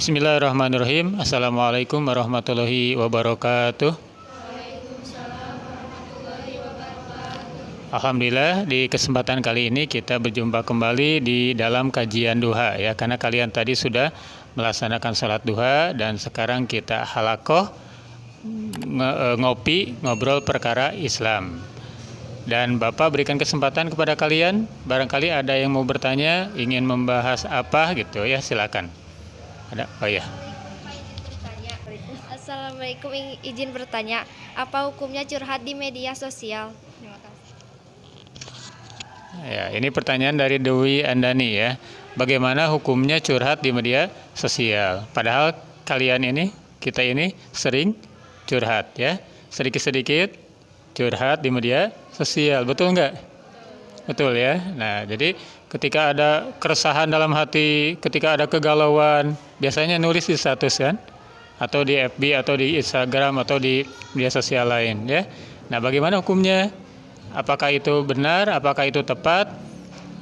Bismillahirrahmanirrahim. Assalamualaikum warahmatullahi wabarakatuh. Alhamdulillah, di kesempatan kali ini kita berjumpa kembali di dalam kajian duha ya, karena kalian tadi sudah melaksanakan salat duha dan sekarang kita halakoh ngopi ngobrol perkara Islam. Dan Bapak berikan kesempatan kepada kalian, barangkali ada yang mau bertanya, ingin membahas apa gitu ya, silakan. Ada? Oh ya. Assalamualaikum, izin bertanya, apa hukumnya curhat di media sosial? Terima kasih. Ya, ini pertanyaan dari Dewi Andani ya. Bagaimana hukumnya curhat di media sosial? Padahal kalian ini, kita ini sering curhat ya. Sedikit-sedikit curhat di media sosial, betul nggak? Betul ya. Nah, jadi ketika ada keresahan dalam hati, ketika ada kegalauan, biasanya nulis di status kan? Atau di FB, atau di Instagram, atau di media sosial lain ya. Nah, bagaimana hukumnya? Apakah itu benar? Apakah itu tepat?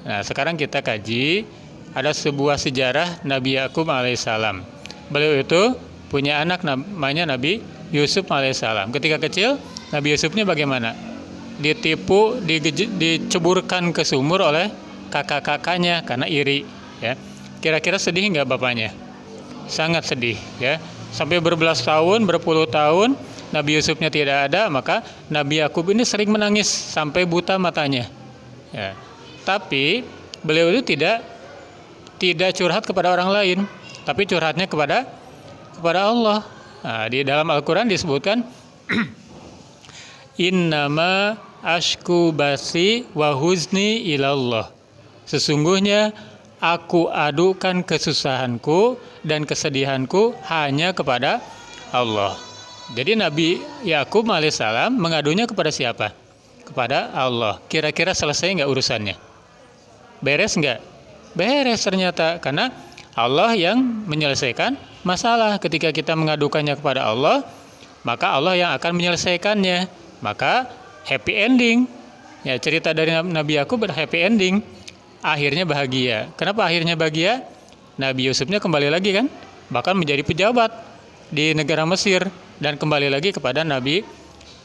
Nah, sekarang kita kaji. Ada sebuah sejarah Nabi Yakub alaihissalam. Beliau itu punya anak namanya Nabi Yusuf alaihissalam. Ketika kecil, Nabi Yusufnya bagaimana? Ditipu, diceburkan ke sumur oleh kakak-kakaknya karena iri ya. Kira-kira sedih nggak bapaknya? Sangat sedih ya. Sampai berbelas tahun, berpuluh tahun Nabi Yusufnya tidak ada, maka Nabi Yakub ini sering menangis sampai buta matanya ya. Tapi beliau itu tidak curhat kepada orang lain, tapi curhatnya kepada Allah. Nah, di dalam Al-Quran disebutkan innama ashku basi wa huzni ilallah. Sesungguhnya aku adukan kesusahanku dan kesedihanku hanya kepada Allah. Jadi Nabi Yakub alaihissalam mengadunya kepada siapa? Kepada Allah. Kira-kira selesai nggak urusannya? Beres nggak? Beres ternyata, karena Allah yang menyelesaikan masalah. Ketika kita mengadukannya kepada Allah, maka Allah yang akan menyelesaikannya. Maka happy ending. Ya, cerita dari Nabi Yakub happy ending. Akhirnya bahagia. Kenapa akhirnya bahagia? Nabi Yusufnya kembali lagi kan? Bahkan menjadi pejabat di negara Mesir dan kembali lagi kepada Nabi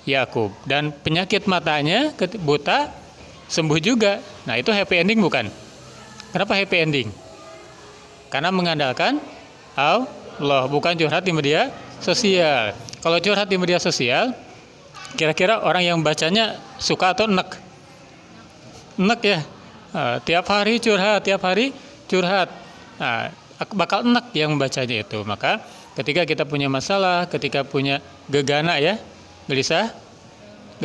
Yakub. Dan penyakit matanya buta sembuh juga. Nah, itu happy ending bukan? Kenapa happy ending? Karena mengandalkan Allah, bukan curhat di media sosial. Kalau curhat di media sosial, kira-kira orang yang bacanya suka atau enek? Enek ya. Tiap hari curhat. Nah, bakal enek yang membacanya itu. Maka ketika kita punya masalah, ketika punya gegana ya, gelisah,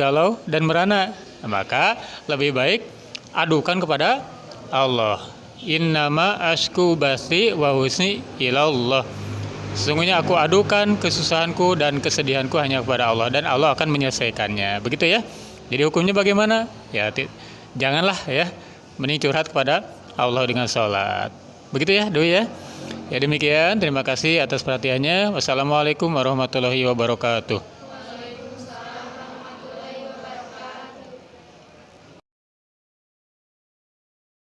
galau dan merana, maka lebih baik adukan kepada Allah. Innama ashku basi wa husni ilallah. Sesungguhnya aku adukan kesusahanku dan kesedihanku hanya kepada Allah, dan Allah akan menyelesaikannya. Begitu ya. Jadi hukumnya bagaimana? Ya, janganlah ya, mending curhat kepada Allah dengan sholat. Begitu ya, Doi ya. Ya demikian, terima kasih atas perhatiannya. Wassalamualaikum warahmatullahi wabarakatuh.